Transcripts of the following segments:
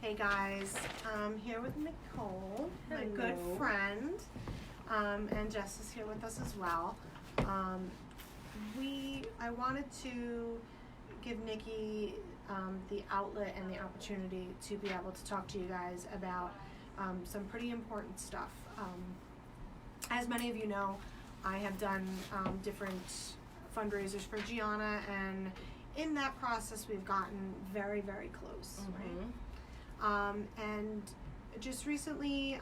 Hey guys, I'm here with Nicole, my good Hello. friend, and Jess is here with us as well. I wanted to give Nikki the outlet and the opportunity to be able to talk to you guys about some pretty important stuff. As many of you know, I have done different fundraisers for Gianna, and in that process we've gotten very, very close, right? And just recently,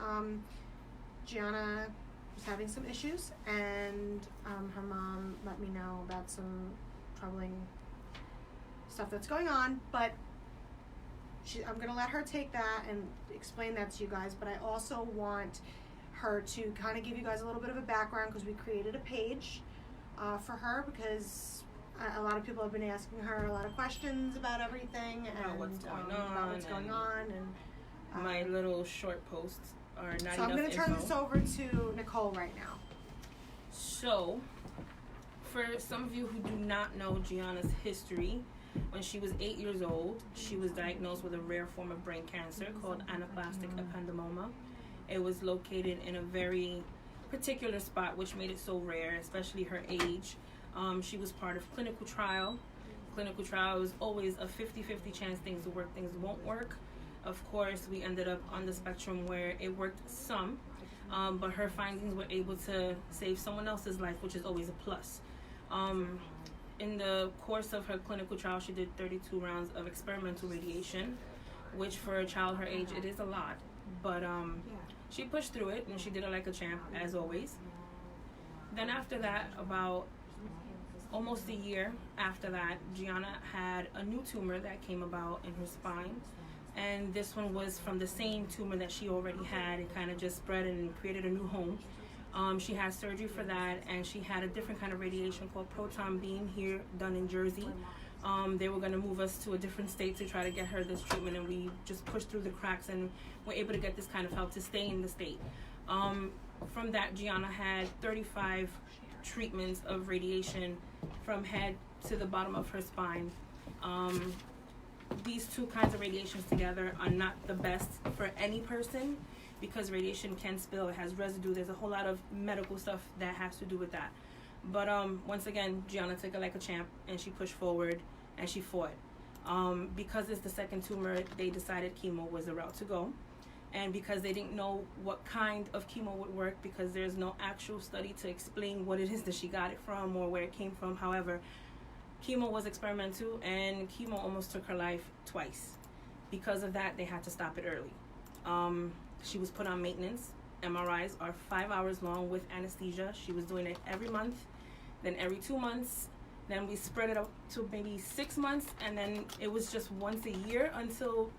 Gianna was having some issues, and her mom let me know about some troubling stuff that's going on, but I'm going to let her take that and explain that to you guys, but I also want her to kind of give you guys a little bit of a background, because we created a page for her, because a lot of people have been asking her a lot of questions about everything and what's going about what's going on, and my little short posts are not enough. So I'm going to turn this over to Nicole right now. So, for some of you who do not know Gianna's history, when she was 8 years old, she was diagnosed with a rare form of brain cancer called Anaplastic Ependymoma. It was located in a very particular spot, which made it so rare, especially her age. She was part of clinical trial. Clinical trial is always a 50-50 chance things will work, things won't work. Of course, we ended up on the spectrum where it worked some, but her findings were able to save someone else's life, which is always a plus. In the course of her clinical trial, she did 32 rounds of experimental radiation, which for a child her age, it is a lot. But she pushed through it, and she did it like a champ, as always. Then after that, about almost a year after that, Gianna had a new tumor that came about in her spine. And this one was from the same tumor that she already had. It kind of just spread and created a new home. She had surgery for that, and she had a different kind of radiation called proton beam here done in Jersey. They were going to move us to a different state to try to get her this treatment, and we just pushed through the cracks and were able to get this kind of help to stay in the state. From that, Gianna had 35 treatments of radiation from head to the bottom of her spine. These two kinds of radiations together are not the best for any person, because radiation can spill, it has residue, there's a whole lot of medical stuff that has to do with that. But once again, Gianna took it like a champ, and she pushed forward and she fought. Because it's the second tumor, they decided chemo was the route to go. And because they didn't know what kind of chemo would work, because there's no actual study to explain what it is that she got it from or where it came from. However, chemo was experimental, and chemo almost took her life twice. Because of that, they had to stop it early. She was put on maintenance. MRIs are 5 hours long with anesthesia. She was doing it every month, then every 2 months. Then we spread it up to maybe 6 months, and then it was just once a year until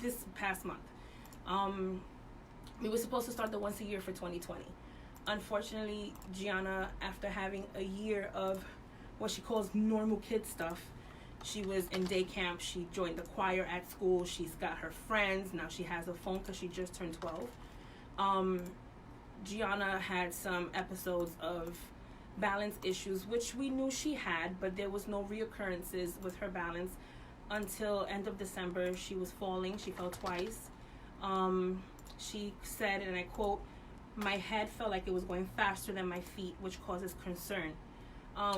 this past month. We were supposed to start the once a year for 2020. Unfortunately, Gianna, after having a year of what she calls normal kid stuff, she was in day camp, she joined the choir at school, she's got her friends, now she has a phone because she just turned 12. Gianna had some episodes of balance issues, which we knew she had, but there was no reoccurrences with her balance until end of December. She was falling, she fell twice. She said, and I quote, "My head felt like it was going faster than my feet, which causes concern."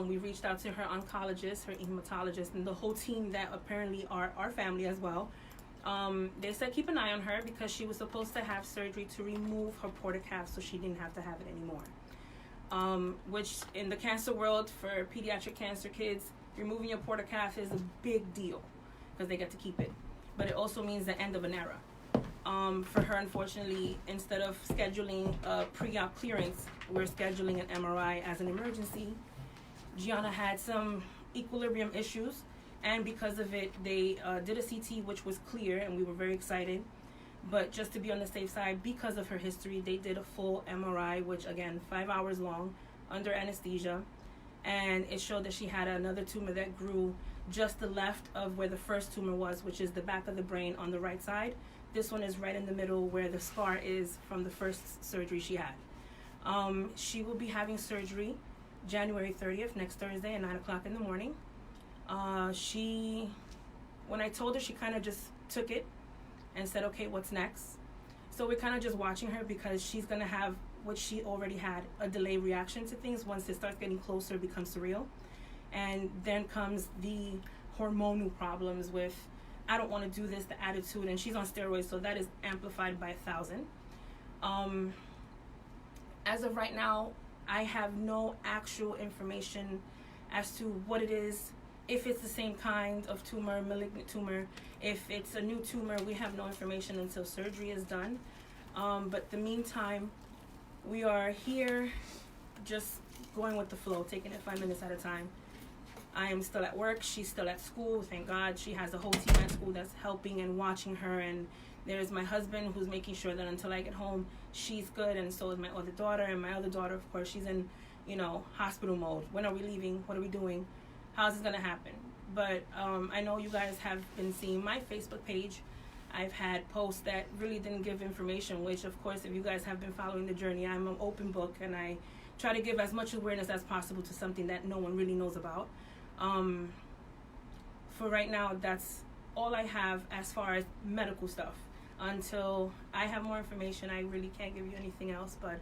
We reached out to her oncologist, her hematologist, and the whole team that apparently are our family as well. They said keep an eye on her, because she was supposed to have surgery to remove her portacalf so she didn't have to have it anymore. Which in the cancer world, for pediatric cancer kids, removing your portacalf is a big deal, because they get to keep it. But it also means the end of an era. For her, unfortunately, instead of scheduling a pre-op clearance, we're scheduling an MRI as an emergency. Gianna had some equilibrium issues, and because of it, they did a CT, which was clear, and we were very excited. But just to be on the safe side, because of her history, they did a full MRI, which again, 5 hours long, under anesthesia, and it showed that she had another tumor that grew just the left of where the first tumor was, which is the back of the brain on the right side. This one is right in the middle where the scar is from the first surgery she had. She will be having surgery January 30th, next Thursday at 9 o'clock in the morning. When I told her, she kind of just took it. and said, okay, what's next? So we're kind of just watching her because she's going to have what she already had, a delayed reaction to things. Once it starts getting closer, it becomes surreal. And then comes the hormonal problems with, I don't want to do this, the attitude, and she's on steroids, so that is amplified by 1,000. As of right now, I have no actual information as to what it is, if it's the same kind of tumor, malignant tumor. If it's a new tumor, we have no information until surgery is done. But the meantime, we are here just going with the flow, taking it 5 minutes at a time. I am still at work. She's still at school. Thank God. She has a whole team at school that's helping and watching her. And there's my husband who's making sure that until I get home, she's good. And so is my other daughter. And my other daughter, of course, she's in, hospital mode. When are we leaving? What are we doing? How's this going to happen? But I know you guys have been seeing my Facebook page. I've had posts that really didn't give information, which, of course, if you guys have been following the journey, I'm an open book. And I try to give as much awareness as possible to something that no one really knows about. For right now, that's all I have as far as medical stuff. Until I have more information, I really can't give you anything else. But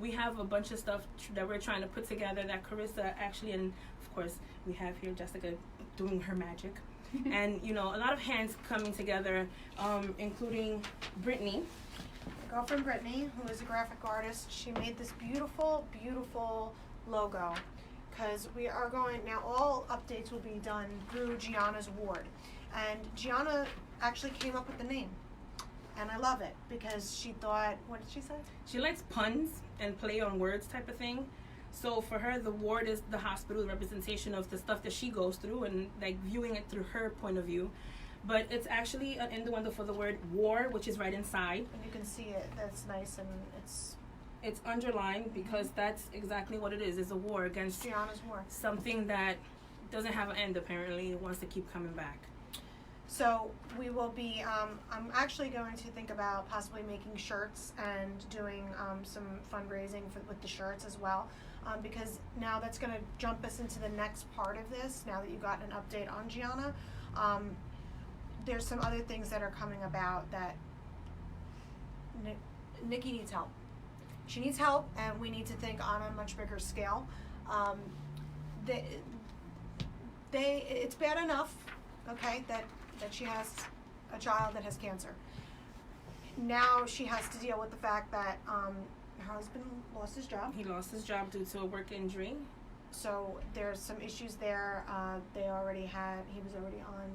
we have a bunch of stuff that we're trying to put together that Carissa actually, and of course, we have here Jessica doing her magic. And, a lot of hands coming together, including Brittany. My girlfriend Brittany, who is a graphic artist, she made this beautiful, beautiful logo. Because we are going, now all updates will be done through Gianna's ward. And Gianna actually came up with the name. And I love it because she thought, what did she say? She likes puns and play on words type of thing. So for her, the ward is the hospital representation of the stuff that she goes through and like viewing it through her point of view. But it's actually an innuendo for the word war, which is right inside. And you can see it, that's nice, and it's underlined because that's exactly what it is. It's a war against Gianna's war. Something that doesn't have an end, apparently. It wants to keep coming back. So we will be, I'm actually going to think about possibly making shirts and doing some fundraising with the shirts as well. Because now that's going to jump us into the next part of this, now that you got an update on Gianna. There's some other things that are coming about that Nikki needs help. She needs help, and we need to think on a much bigger scale. It's bad enough, okay, that she has a child that has cancer. Now she has to deal with the fact that her husband lost his job. He lost his job due to a work injury. So there's some issues there. He was already on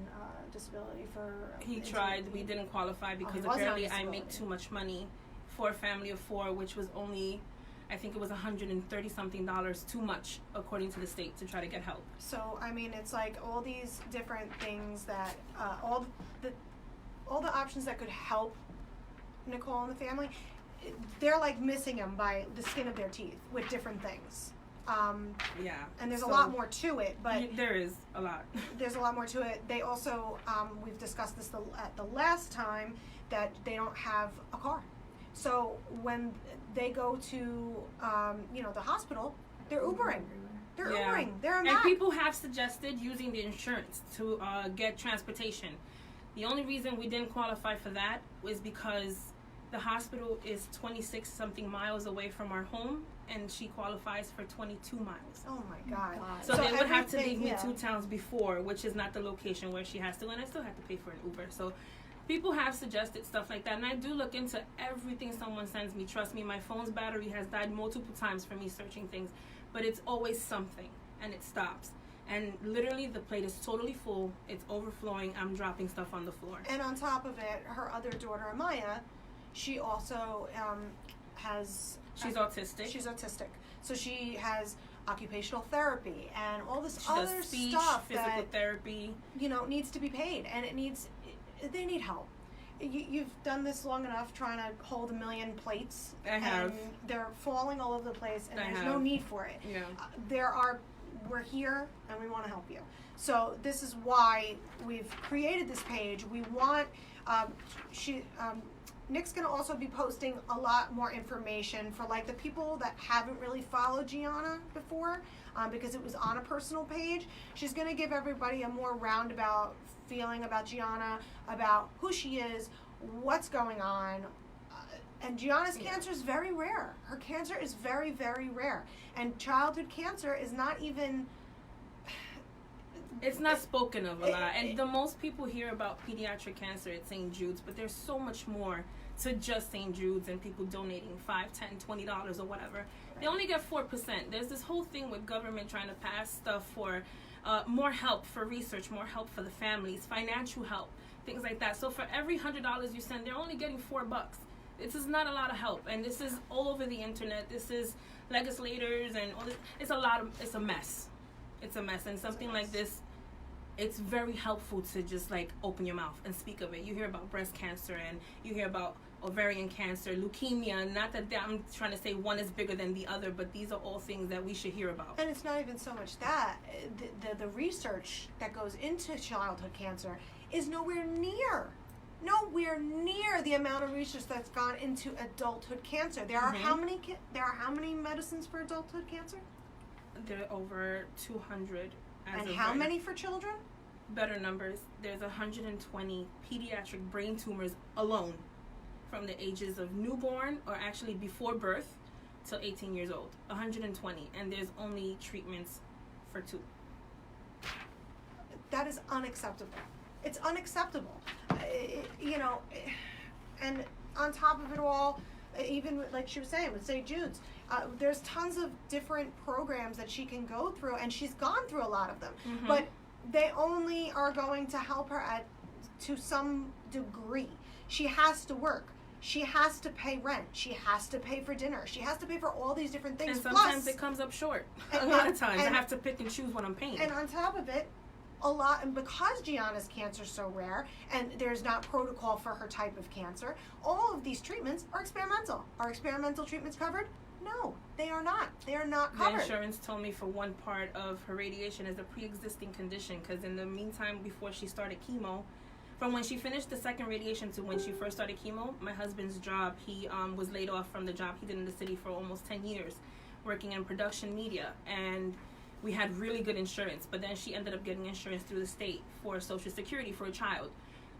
disability for. He tried. We didn't qualify because apparently I make too much money for a family of 4, which was only, I think it was $130 something too much according to the state to try to get help. So I mean, it's like all these different things that all the options that could help Nicole and the family, they're like missing them by the skin of their teeth with different things. Yeah. And there's a lot more to it, but there is a lot. There's a lot more to it. They also, we've discussed this at the last time, that they don't have a car. So when they go to, the hospital, they're Ubering. They're Ubering. They're not. And people have suggested using the insurance to get transportation. The only reason we didn't qualify for that was because the hospital is 26 something miles away from our home, and she qualifies for 22 miles. Oh my God. So they would have to leave me 2 towns before, which is not the location where she has to, and I still have to pay for an Uber. So people have suggested stuff like that, and I do look into everything someone sends me. Trust me, my phone's battery has died multiple times from me searching things, but it's always something, and it stops. And literally, the plate is totally full. It's overflowing. I'm dropping stuff on the floor. And on top of it, her other daughter, Amaya, she also has... She's autistic. She's autistic. So she has occupational therapy and all this she other does speech, stuff physical therapy. Needs to be paid. And they need help. You've done this long enough trying to hold 1 million plates. I have. And they're falling all over the place, and there's no need for it. Yeah. We're here, and we want to help you. So this is why we've created this page. We want Nick's going to also be posting a lot more information for like the people that haven't really followed Gianna before, because it was on a personal page. She's going to give everybody a more roundabout feeling about Gianna, about who she is, what's going on. And Gianna's cancer is very rare. Her cancer is very, very rare. And childhood cancer is not even... It's not spoken of a lot. And the most people hear about pediatric cancer at St. Jude's, but there's so much more to just St. Jude's and people donating $5, $10, $20 or whatever. Right. They only get 4%. There's this whole thing with government trying to pass stuff for more help for research, more help for the families, financial help, things like that. So for every $100 you send, they're only getting $4. This is not a lot of help, and this is all over the internet. This is legislators and all this. It's a mess. It's a mess, and something like this, it's very helpful to just like open your mouth and speak of it. You hear about breast cancer, and you hear about ovarian cancer, leukemia. Not that I'm trying to say one is bigger than the other, but these are all things that we should hear about. And it's not even so much that. The research that goes into childhood cancer is nowhere near the amount of research that's gone into adulthood cancer. There are how many medicines for adulthood cancer? There are over 200. And how many for children? Better numbers. There's 120 pediatric brain tumors alone from the ages of newborn, or actually before birth, till 18 years old. 120, and there's only treatments for 2. That is unacceptable. It's unacceptable. And on top of it all, even like she was saying with St. Jude's, there's tons of different programs that she can go through, and she's gone through a lot of them. But they only are going to help her to some degree. She has to work. She has to pay rent. She has to pay for dinner. She has to pay for all these different things. And sometimes it comes up short. A lot of times I have to pick and choose what I'm paying. And on top of it, and because Gianna's cancer is so rare, and there's not protocol for her type of cancer, all of these treatments are experimental. Are experimental treatments covered? No, they are not. They are not covered. The insurance told me for one part of her radiation is a pre-existing condition, because in the meantime, before she started chemo, from when she finished the second radiation to when she first started chemo, my husband's job, he was laid off from the job he did in the city for almost 10 years, working in production media, and we had really good insurance. But then she ended up getting insurance through the state for Social Security for a child.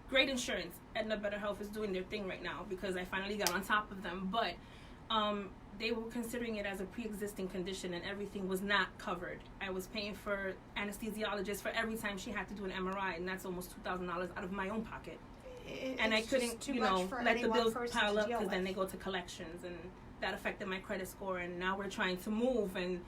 Great insurance. Aetna Better Health is doing their thing right now, because I finally got on top of them. But they were considering it as a pre-existing condition, and everything was not covered. I was paying for anesthesiologist for every time she had to do an MRI, and that's almost $2,000 out of my own pocket. And I couldn't, let the bills pile up, because then they go to collections, and that affected my credit score. And now we're trying to move, and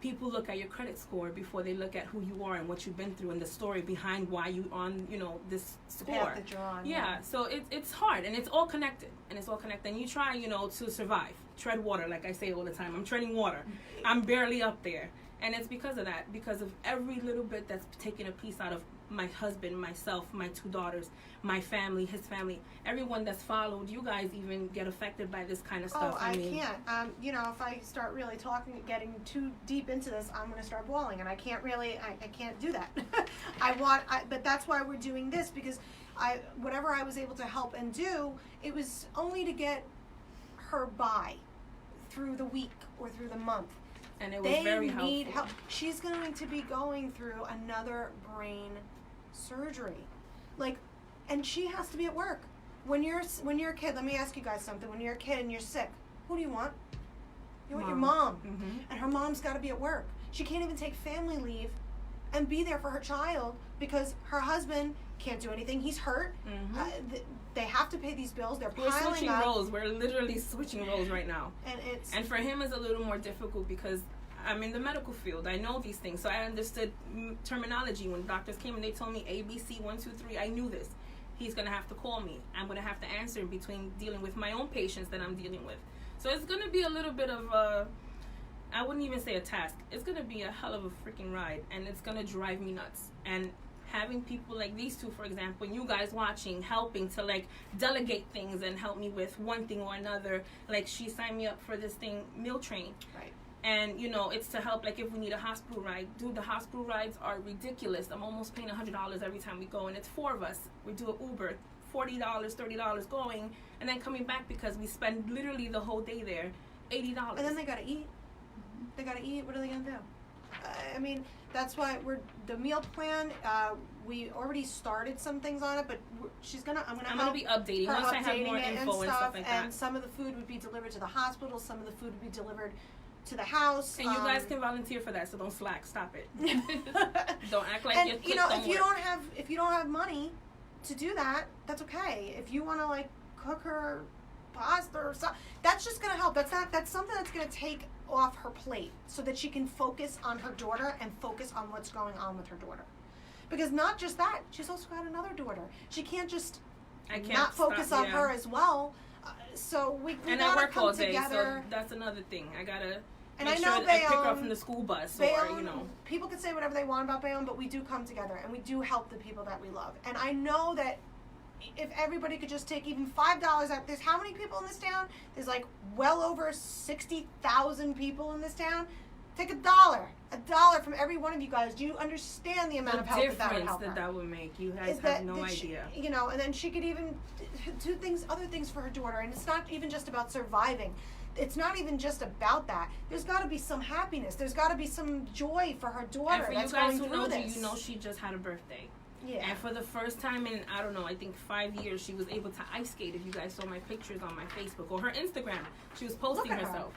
people look at your credit score before they look at who you are and what you've been through and the story behind why you on, this score. The path that you're on. Yeah, so it's hard, and it's all connected. And you try, to survive. Tread water, like I say all the time. I'm treading water. I'm barely up there. And it's because of that, because of every little bit that's taken a piece out of my husband, myself, my 2 daughters, my family, his family, everyone that's followed. You guys even get affected by this kind of stuff. I mean, can't. If I start really getting too deep into this, I'm going to start bawling, and I can't really, I can't do that. But that's why we're doing this, because whatever I was able to help and do, it was only to get her by through the week or through the month. And it was very helpful. They need help. She's going to be going through another brain surgery. And she has to be at work. When you're a kid, let me ask you guys something. When you're a kid and you're sick, who do you want? You want your mom. And her mom's got to be at work. She can't even take family leave and be there for her child, because her husband can't do anything. He's hurt. They have to pay these bills. They're piling up. We're switching roles. We're literally switching roles right now. And for him, it's a little more difficult, because I'm in the medical field. I know these things. So I understood terminology. When doctors came and they told me ABC 1, 2, 3, I knew this. He's going to have to call me. I'm going to have to answer in between dealing with my own patients that I'm dealing with. So it's going to be a little bit of I wouldn't even say a task. It's going to be a hell of a freaking ride, and it's going to drive me nuts. And having people like these two, for example, you guys watching, helping to delegate things and help me with one thing or another. She signed me up for this thing, Meal Train. Right. And, it's to help, if we need a hospital ride. Dude, the hospital rides are ridiculous. I'm almost paying $100 every time we go, and it's 4 of us. We do an Uber, $40, $30 going, and then coming back because we spend literally the whole day there, $80. And then they gotta eat. They gotta eat. What are they gonna do? I mean, that's why the meal plan. We already started some things on it, but I'm gonna be updating once I have more info and stuff like that. And some of the food would be delivered to the hospital. Some of the food would be delivered to the house. And you guys can volunteer for that, so don't slack. Stop it. Don't act like and you know, if you don't have money to do that, that's okay. If you want to like cook her pasta or something, that's just gonna help. That's something that's gonna take off her plate so that she can focus on her daughter and focus on what's going on with her daughter. Because not just that, she's also got another daughter. She can't just not focus on her as well. So we and gotta I work come all day, together. so that's another thing. I gotta and make I sure know that I pick her Bayonne, up from the school bus, Bayonne, or you know. People can say whatever they want about Bayonne, but we do come together and we do help the people that we love. And I know that if everybody could just take even $5 out, there's how many people in this town? There's like well over 60,000 people in this town. Take $1 from every one of you guys. Do you understand the amount of help that would help her? That would make? You guys have no idea. You know, and then she could even do other things for her daughter. And it's not even just about surviving. It's not even just about that. There's got to be some happiness. There's got to be some joy for her daughter. And for that's you guys going who through know this. you know she just had a birthday. Yeah. And for the first time in, I don't know, I think 5 years, she was able to ice skate. If you guys saw my pictures on my Facebook or her Instagram, she was posting herself.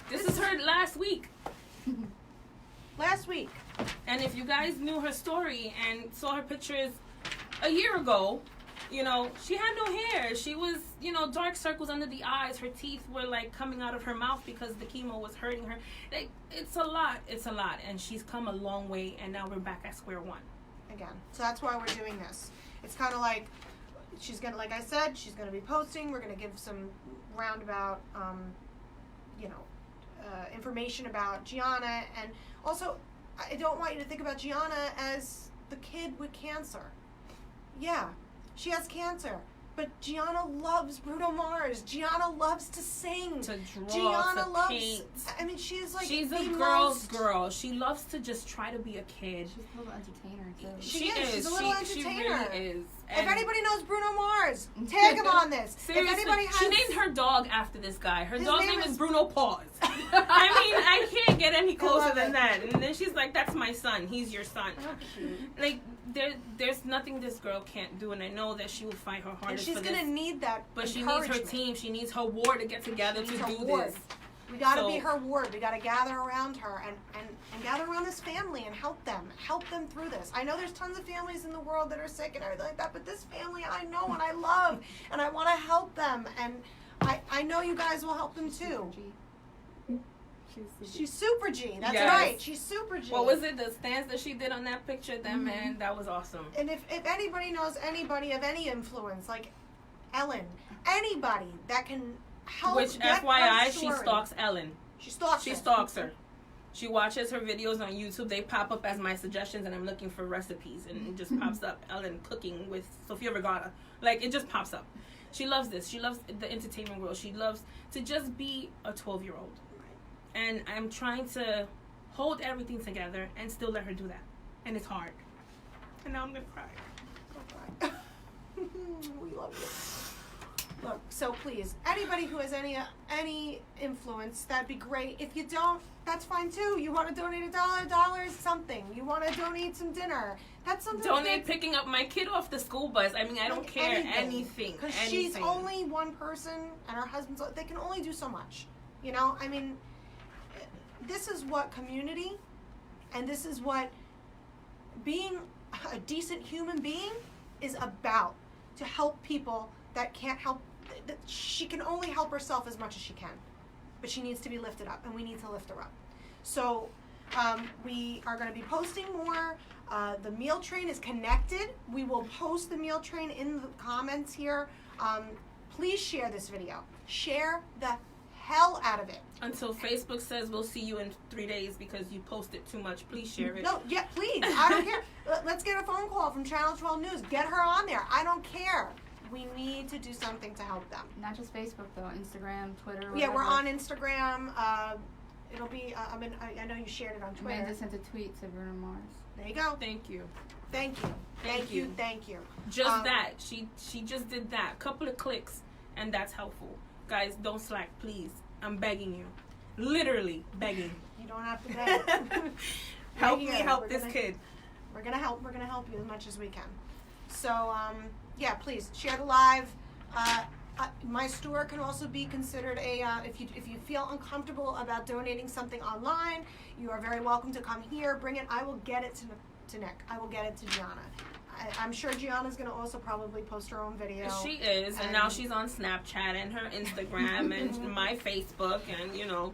This is her last week. Last week. And if you guys knew her story and saw her pictures a year ago, you know, she had no hair. She was, you know, dark circles under the eyes. Her teeth were like coming out of her mouth because the chemo was hurting her. Like, it's a lot. It's a lot. And she's come a long way, and now we're back at square one. Again. So that's why we're doing this. It's kind of like she's going to, like I said, she's going to be posting. We're going to give some roundabout, information about Gianna. And also, I don't want you to think about Gianna as the kid with cancer. Yeah, she has cancer. But Gianna loves Bruno Mars. Gianna loves to sing. To draw, Gianna to loves, paint. I mean, she's like she's the a girl's most, girl. She loves to just try to be a kid. She's a little entertainer, too. She is. She's a little entertainer. She really is. If anybody knows Bruno Mars, tag him on this. Seriously, if anybody has, she named her dog after this guy. Her His dog's name name is is Bruno Paws. I mean, I can't get any closer love than it. that. And then she's like, "That's my son. He's your son." Oh, cute. Like, there's nothing this girl can't do, and I know that she will fight her And hardest she's for gonna this. need that. But she needs her team. She needs her ward to get together She to needs her do ward. this. We gotta be her ward. We gotta gather around her and gather around this family and help them through this. I know there's tons of families in the world that are sick and everything like that, but this family I know and I love and I want to help them, and I know you guys will help them too. She's super G. That's Yes. right. She's super G. What was it? The stance that she did on that picture? That man, that was awesome. And if anybody knows anybody of any influence, like Ellen, anybody that can help. Which, get FYI, her she story. stalks Ellen. She stalks her. She watches her videos on YouTube. They pop up as my suggestions, and I'm looking for recipes, and it just pops up. Ellen cooking with Sofia Vergara. Like, it just pops up. She loves this. She loves the entertainment world. She loves to just be a 12-year-old. And I'm trying to hold everything together and still let her do that. And it's hard. And now I'm going to cry. Don't cry. We love you. Look, so please, anybody who has any influence, that'd be great. If you don't, that's fine too. You want to donate $1, something. You want to donate some dinner. That's something. Donate picking up my kid off the school bus. I mean, I don't care. Anything. Because she's only one person and her husband's, they can only do so much. You know, I mean, this is what community and this is what being a decent human being is about. To help people that can't help. She can only help herself as much as she can, but she needs to be lifted up, and we need to lift her up. So we are going to be posting more. The meal train is connected. We will post the meal train in the comments here. Please share this video. Share the hell out of it. Until Facebook says we'll see you in 3 days because you posted too much. Please share it. No, yeah, please. I don't care. Let's get a phone call from Channel 12 News. Get her on there. I don't care. We need to do something to help them. Not just Facebook, though. Instagram, Twitter, Yeah, whatever. we're on Instagram. It'll be, I know you shared it on Twitter. Amanda sent a tweet to Bruno Mars. There you go. Thank you. Thank you. Thank you. Thank you. Just that. She just did that. A couple of clicks, and that's helpful. Guys, don't slack, please. I'm begging you. Literally begging. You don't have to beg. Help me help this kid. We're gonna help. We're gonna help you as much as we can. So, yeah, please share the live. My store can also be considered a. If you feel uncomfortable about donating something online, you are very welcome to come here. Bring it. I will get it to Nick. I will get it to Gianna. I'm sure Gianna's gonna also probably post her own video. She is, and now she's on Snapchat and her Instagram and my Facebook, and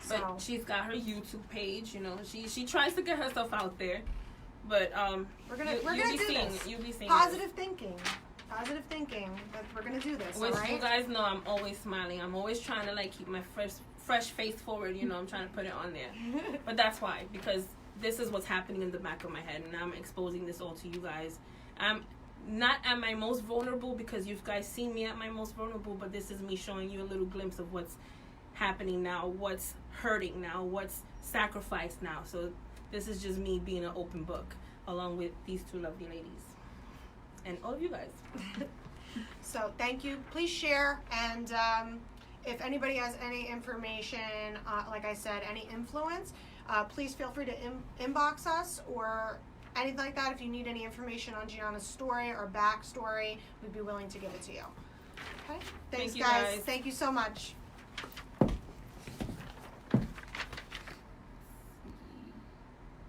but she's got her YouTube page. She tries to get herself out there. But we're gonna do this. You'll be seeing positive thinking. Positive thinking. But we're gonna do this. Which all right? you guys know, I'm always smiling. I'm always trying to keep my fresh face forward. I'm trying to put it on there. But that's why, because this is what's happening in the back of my head, and I'm exposing this all to you guys. I'm not at my most vulnerable because you guys seen me at my most vulnerable, but this is me showing you a little glimpse of what's happening now, what's hurting now, what's sacrificed now. So this is just me being an open book, along with these two lovely ladies. And all of you guys. So thank you. Please share. And if anybody has any information, like I said, any influence, please feel free to inbox us or anything like that. If you need any information on Gianna's story or backstory, we'd be willing to give it to you. Okay? Thanks, Thank you, guys. guys. Thank you so much.